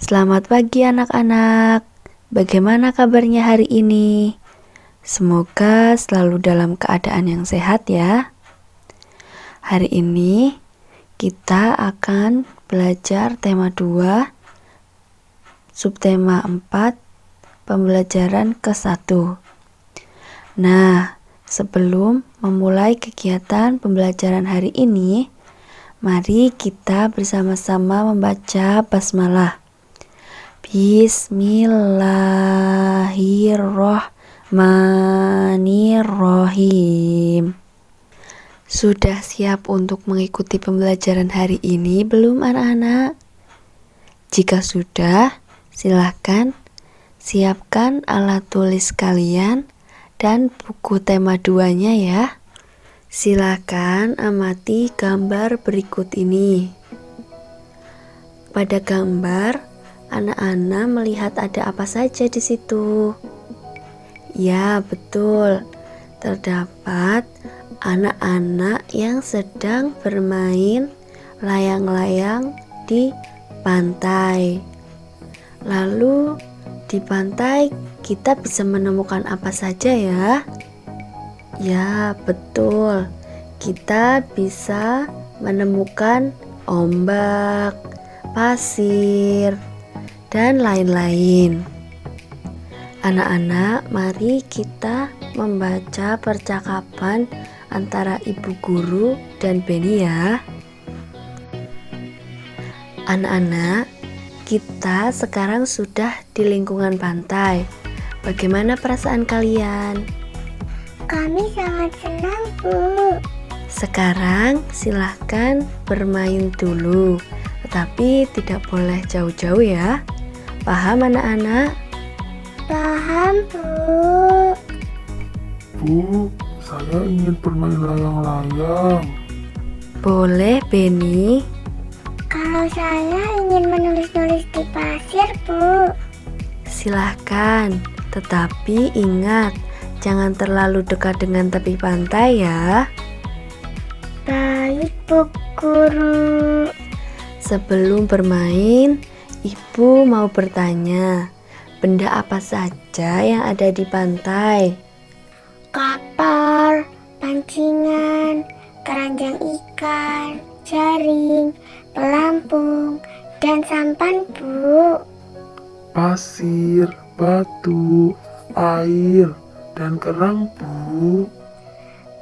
Selamat pagi anak-anak. Bagaimana kabarnya hari ini? Semoga selalu dalam keadaan yang sehat ya. Hari ini kita akan belajar tema 2, subtema 4, pembelajaran ke-1. Nah, sebelum memulai kegiatan pembelajaran hari ini, mari kita bersama-sama membaca basmalah. Bismillahirrohmanirrohim. Sudah siap untuk mengikuti pembelajaran hari ini belum anak-anak? Jika sudah, silakan siapkan alat tulis kalian dan buku tema 2-nya ya. Silakan amati gambar berikut ini. Pada gambar, anak-anak melihat ada apa saja di situ? Ya, betul. Terdapat anak-anak yang sedang bermain layang-layang di pantai. Lalu di pantai kita bisa menemukan apa saja ya? Ya, betul. Kita bisa menemukan ombak, pasir, dan lain-lain. Anak-anak, mari kita membaca percakapan antara ibu guru dan Benny ya. Anak-anak, kita sekarang sudah di lingkungan pantai. Bagaimana perasaan kalian? Kami sangat senang, Bu. Sekarang silahkan bermain dulu, tetapi tidak boleh jauh-jauh ya. Paham anak-anak? Paham, Bu. Bu, saya ingin bermain layang-layang. Boleh, Benny. Kalau saya ingin menulis-nulis di pasir, Bu. Silahkan, tetapi ingat, jangan terlalu dekat dengan tepi pantai ya. Baik, Bu Guru. Sebelum bermain, ibu mau bertanya, benda apa saja yang ada di pantai? Kapal, pancingan, keranjang ikan, jaring, pelampung, dan sampan, Bu. Pasir, batu, air, dan kerang, Bu.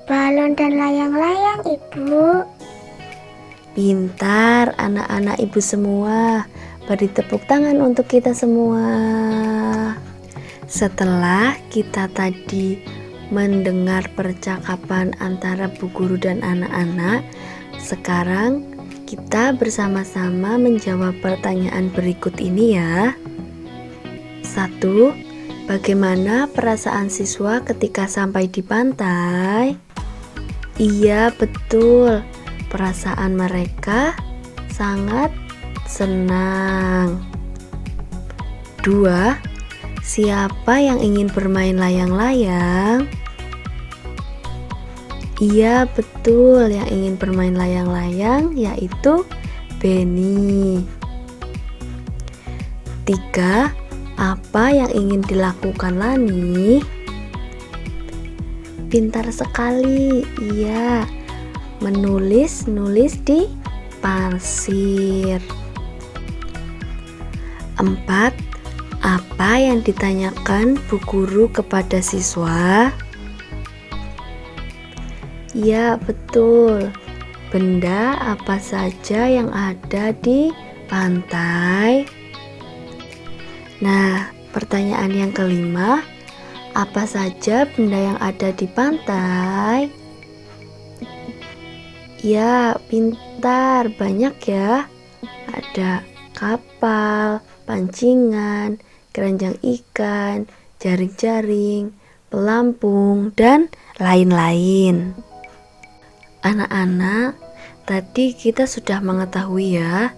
Balon dan layang-layang, Ibu. Pintar anak-anak ibu semua. Beri tepuk tangan untuk kita semua. Setelah kita tadi mendengar percakapan antara bu guru dan anak-anak, sekarang kita bersama-sama menjawab pertanyaan berikut ini ya. 1. Bagaimana perasaan siswa ketika sampai di pantai? Iya, betul. Perasaan mereka sangat senang. 2. Siapa yang ingin bermain layang-layang? Iya, betul. Yang ingin bermain layang-layang yaitu Benny. 3. Apa yang ingin dilakukan Lani? Pintar sekali. Iya, menulis di pasir. 4. Apa yang ditanyakan bu guru kepada siswa? Ya, betul. Benda apa saja yang ada di pantai? Nah, pertanyaan yang kelima, apa saja benda yang ada di pantai? Ya, pintar, banyak ya. Ada kapal, pancingan, keranjang ikan, jaring-jaring, pelampung, dan lain-lain. Anak-anak, tadi kita sudah mengetahui ya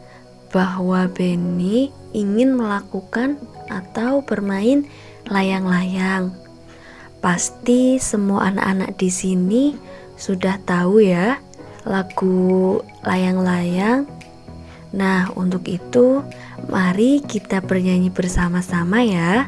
bahwa Benny ingin melakukan atau bermain layang-layang. Pasti semua anak-anak di sini sudah tahu ya lagu layang-layang. Nah, untuk itu Mari kita bernyanyi bersama-sama ya.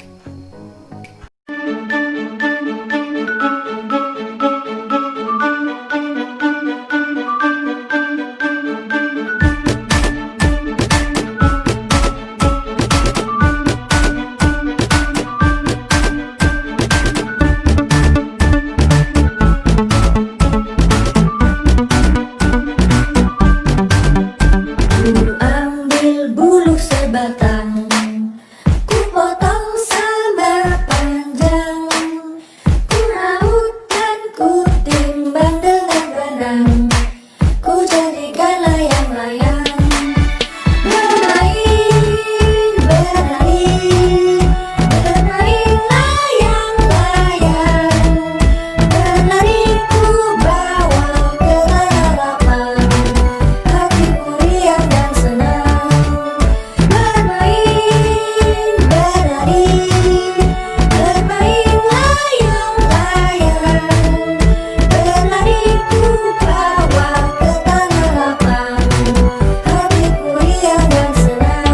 Ku ambil bulu sebatang, ku potong seberpanjang, ku raut dan ku timbang dengan benang, ku jadikan layang-layang. Bermain, bermain, bermain layang-layang, berlari ku bawa ke harapan, hatiku riang dan senang. Bermain, berlari, bermain layang-layang, berlari ku bawa ke tanah lapang, hatiku riang dan senang.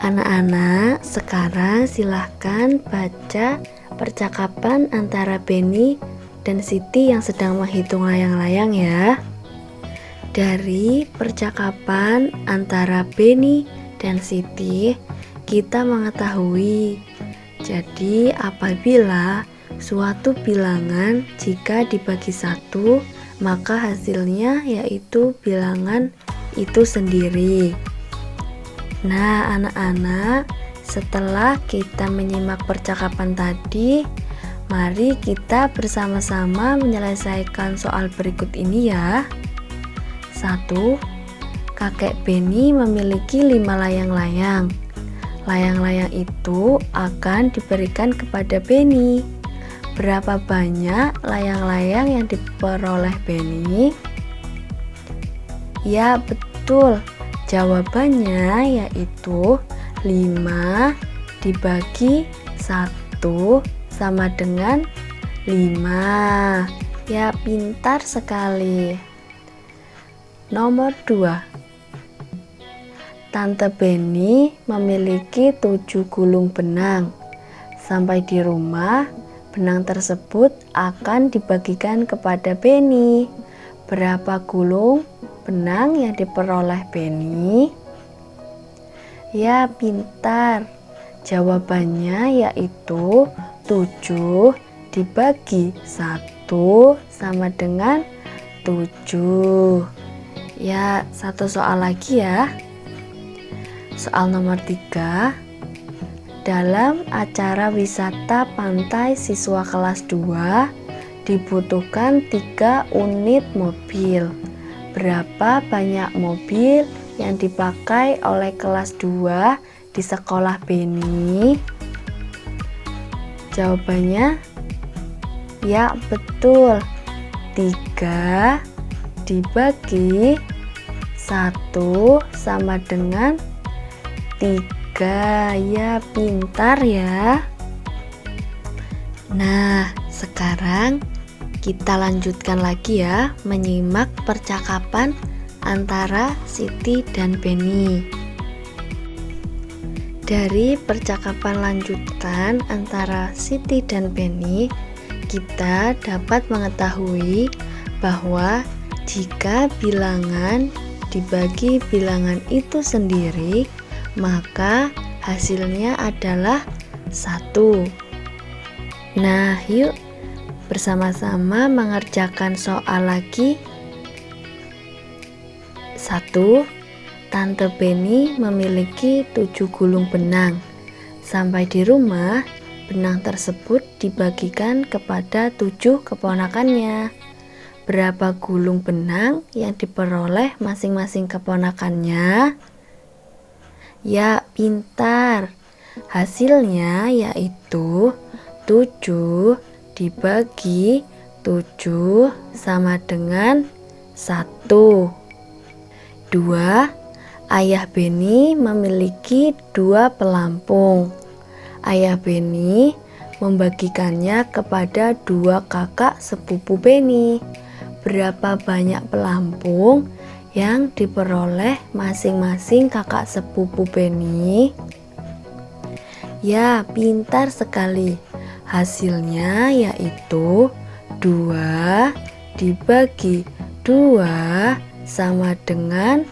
Anak-anak, sekarang silahkan baca percakapan antara Benny dan Siti yang sedang menghitung layang-layang ya. Dari percakapan antara Benny dan Siti, kita mengetahui jadi apabila suatu bilangan jika dibagi satu, maka hasilnya yaitu bilangan itu sendiri. Nah, anak-anak, setelah kita menyimak percakapan tadi, mari kita bersama-sama menyelesaikan soal berikut ini ya. 1. Kakek Benny memiliki 5 layang-layang. Layang-layang itu akan diberikan kepada Benny. Berapa banyak layang-layang yang diperoleh Benny? Ya, betul. Jawabannya yaitu 5 dibagi 1 sama dengan 5. Ya, pintar sekali. Nomor 2. Tante Benny memiliki 7 gulung benang. Sampai di rumah, benang tersebut akan dibagikan kepada Benny. Berapa gulung benang yang diperoleh Benny? Ya, pintar. Jawabannya yaitu 7 dibagi 1 sama dengan 7. Ya, satu soal lagi ya. Soal nomor 3. Dalam acara wisata pantai siswa kelas 2 dibutuhkan 3 unit mobil. Berapa banyak mobil yang dipakai oleh kelas 2 di sekolah Benny? Jawabannya ya, betul. 3 dibagi 1 sama dengan 3. Ya, pintar ya. Nah, sekarang kita lanjutkan lagi ya menyimak percakapan antara Siti dan Benny. Dari percakapan lanjutan antara Siti dan Benny, kita dapat mengetahui bahwa jika bilangan dibagi bilangan itu sendiri, maka hasilnya adalah 1. Nah, yuk bersama-sama mengerjakan soal lagi. 1. Tante Benny memiliki 7 gulung benang. Sampai di rumah, benang tersebut dibagikan kepada 7 keponakannya. Berapa gulung benang yang diperoleh masing-masing keponakannya? Ya, pintar. Hasilnya yaitu 7 dibagi 7 sama dengan 1. 2. Ayah Benny memiliki 2 pelampung. Ayah Benny membagikannya kepada 2 kakak sepupu Benny. Berapa banyak pelampung yang diperoleh masing-masing kakak sepupu Beni? Ya, pintar sekali. Hasilnya yaitu 2 dibagi 2 sama dengan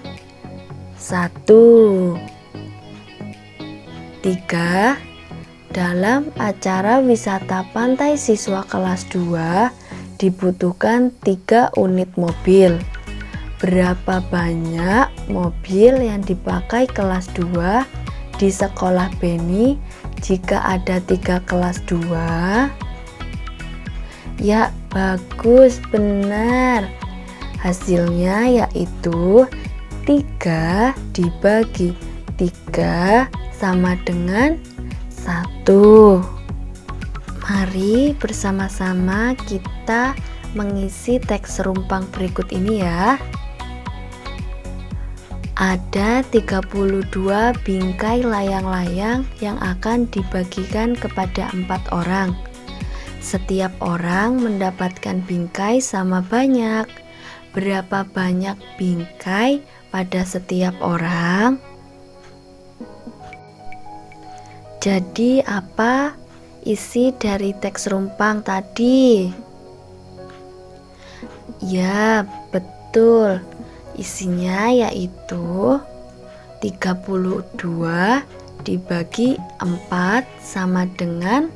1. 3. Dalam acara wisata pantai siswa kelas 2 dibutuhkan 3 unit mobil. Berapa banyak mobil yang dipakai kelas 2 di sekolah Beni jika ada 3 kelas 2? Ya, bagus, benar. Hasilnya yaitu 3 dibagi 3 sama dengan 1. Mari bersama-sama kita mengisi teks serumpang berikut ini ya. Ada 32 bingkai layang-layang yang akan dibagikan kepada 4 orang. Setiap orang mendapatkan bingkai sama banyak. Berapa banyak bingkai pada setiap orang? Jadi apa isi dari teks serumpang tadi? Ya, betul. Isinya yaitu 32 dibagi 4 sama dengan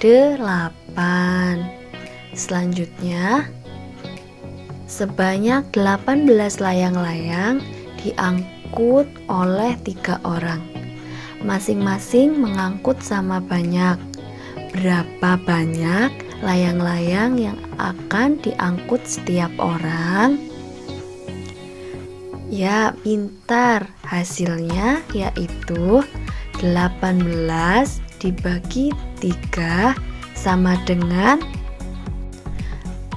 8. Selanjutnya, sebanyak 18 layang-layang diangkut oleh 3 orang. Masing-masing mengangkut sama banyak. Berapa banyak layang-layang yang akan diangkut setiap orang? Ya, pintar. Hasilnya yaitu 18 dibagi 3 sama dengan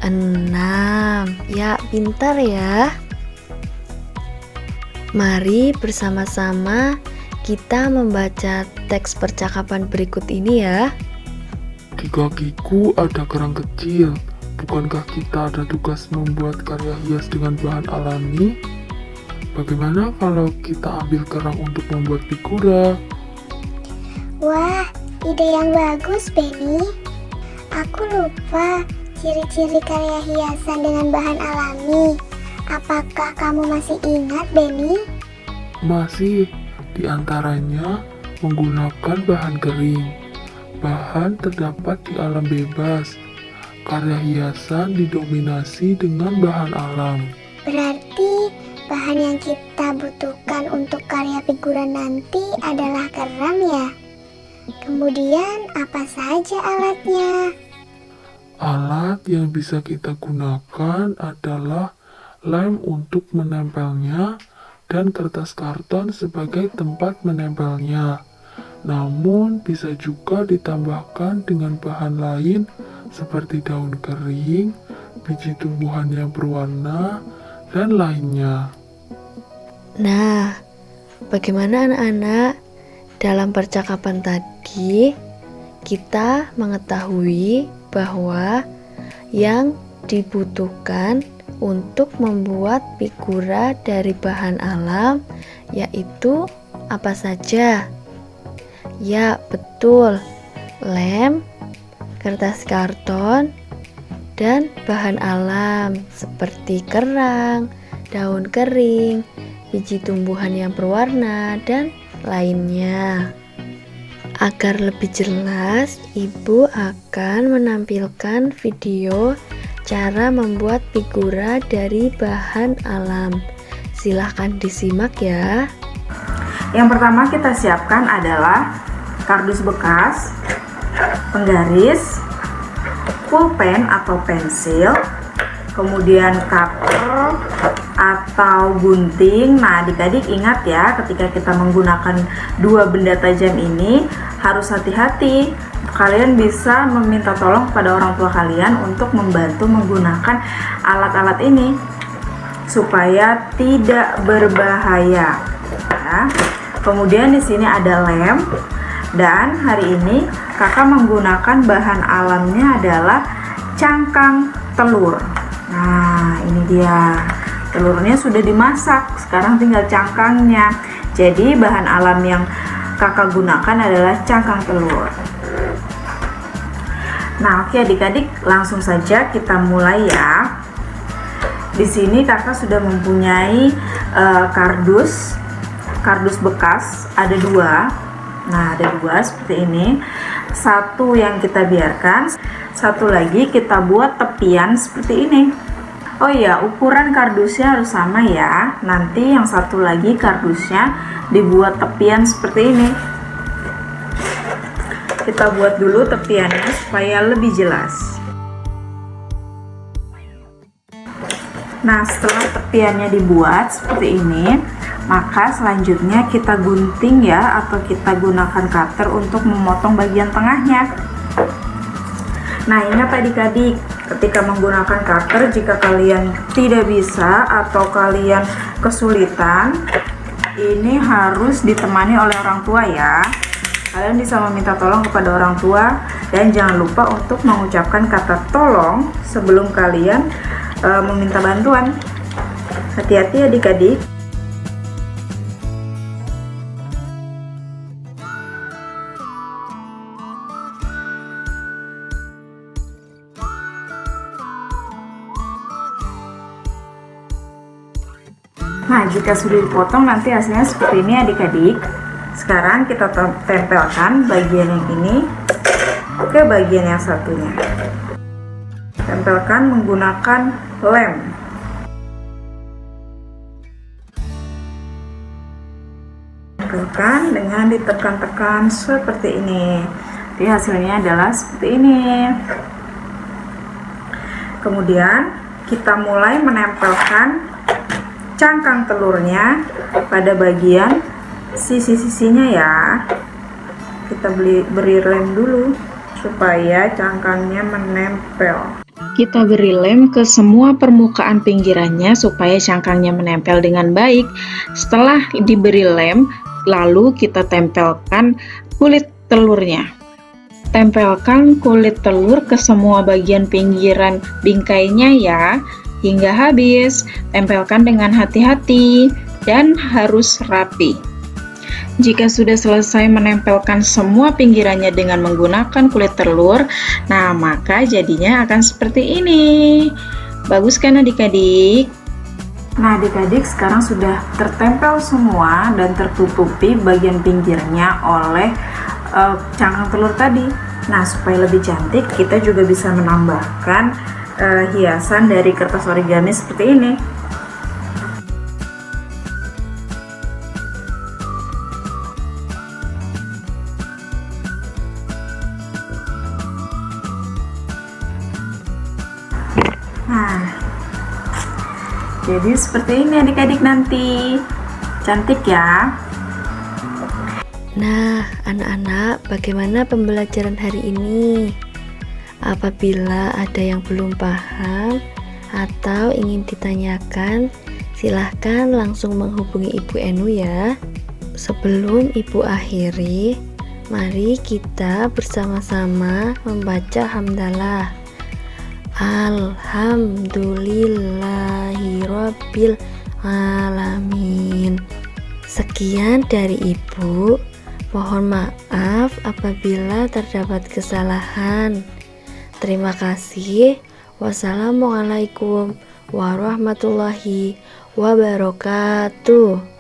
6. Ya, pintar ya. Mari bersama-sama kita membaca teks percakapan berikut ini ya. Di kakiku ada kerang kecil. Bukankah kita ada tugas membuat karya hias dengan bahan alami? Bagaimana kalau kita ambil kerang untuk membuat figura? Wah, ide yang bagus, Beni. Aku lupa ciri-ciri karya hiasan dengan bahan alami. Apakah kamu masih ingat, Beni? Masih, di antaranya menggunakan bahan kering. Bahan terdapat di alam bebas. Karya hiasan didominasi dengan bahan alam. Berarti bahan yang kita butuhkan untuk karya figuran nanti adalah kerang ya? Kemudian apa saja alatnya? Alat yang bisa kita gunakan adalah lem untuk menempelnya dan kertas karton sebagai tempat menempelnya. Namun bisa juga ditambahkan dengan bahan lain seperti daun kering, biji tumbuhan yang berwarna, dan lainnya. Nah, bagaimana anak-anak? Dalam percakapan tadi, kita mengetahui bahwa yang dibutuhkan untuk membuat figura dari bahan alam yaitu apa saja? Ya, betul. Lem, kertas karton, dan bahan alam seperti kerang, daun kering, biji tumbuhan yang berwarna, dan lainnya. Agar lebih jelas, Ibu akan menampilkan video cara membuat figura dari bahan alam. Silahkan disimak ya. Yang pertama kita siapkan adalah kardus bekas, penggaris, pulpen atau pensil, kemudian cutter atau gunting. Nah, adik-adik ingat ya, ketika kita menggunakan dua benda tajam ini harus hati-hati. Kalian bisa meminta tolong kepada orang tua kalian untuk membantu menggunakan alat-alat ini supaya tidak berbahaya. Ya. Kemudian di sini ada lem, dan hari ini kakak menggunakan bahan alamnya adalah cangkang telur. Nah, ini dia. Telurnya sudah dimasak, sekarang tinggal cangkangnya. Jadi bahan alam yang kakak gunakan adalah cangkang telur. Nah, oke adik-adik, langsung saja kita mulai ya. Di sini kakak sudah mempunyai kardus bekas, ada dua. Nah, ada dua seperti ini. Satu yang kita biarkan, satu lagi kita buat tepian seperti ini. Oh iya, ukuran kardusnya harus sama ya. Nanti yang satu lagi kardusnya dibuat tepian seperti ini. Kita buat dulu tepiannya supaya lebih jelas. Nah, setelah tepiannya dibuat seperti ini, maka selanjutnya kita gunting ya, atau kita gunakan cutter untuk memotong bagian tengahnya. Nah, ingat adik-adik, ketika menggunakan cutter, jika kalian tidak bisa atau kalian kesulitan, ini harus ditemani oleh orang tua ya. Kalian bisa meminta tolong kepada orang tua, dan jangan lupa untuk mengucapkan kata tolong sebelum kalian meminta bantuan. Hati-hati adik-adik. Nah, jika sudah dipotong nanti hasilnya seperti ini adik-adik. Sekarang kita tempelkan bagian yang ini ke bagian yang satunya. Tempelkan menggunakan lem. Tempelkan dengan ditekan-tekan seperti ini. Jadi hasilnya adalah seperti ini. Kemudian kita mulai menempelkan cangkang telurnya pada bagian sisi-sisinya ya. Kita beri lem dulu supaya cangkangnya menempel. Kita beri lem ke semua permukaan pinggirannya supaya cangkangnya menempel dengan baik. Setelah diberi lem, lalu kita tempelkan kulit telurnya. Tempelkan kulit telur ke semua bagian pinggiran bingkainya ya, hingga habis. Tempelkan dengan hati-hati dan harus rapi. Jika sudah selesai menempelkan semua pinggirannya dengan menggunakan kulit telur, nah maka jadinya akan seperti ini. Bagus kan adik-adik? Nah adik-adik, sekarang sudah tertempel semua dan tertutupi bagian pinggirnya oleh cangkang telur tadi. Nah, supaya lebih cantik, kita juga bisa menambahkan hiasan dari kertas origami seperti ini. Nah, jadi seperti ini adik-adik nanti. Cantik ya. Nah, anak-anak, bagaimana pembelajaran hari ini? Apabila ada yang belum paham atau ingin ditanyakan, silahkan langsung menghubungi Ibu Enu ya. Sebelum Ibu akhiri, mari kita bersama-sama membaca hamdalah. Alhamdulillahirabbil alamin. Sekian dari Ibu. Mohon maaf apabila terdapat kesalahan. Terima kasih. Wassalamualaikum warahmatullahi wabarakatuh.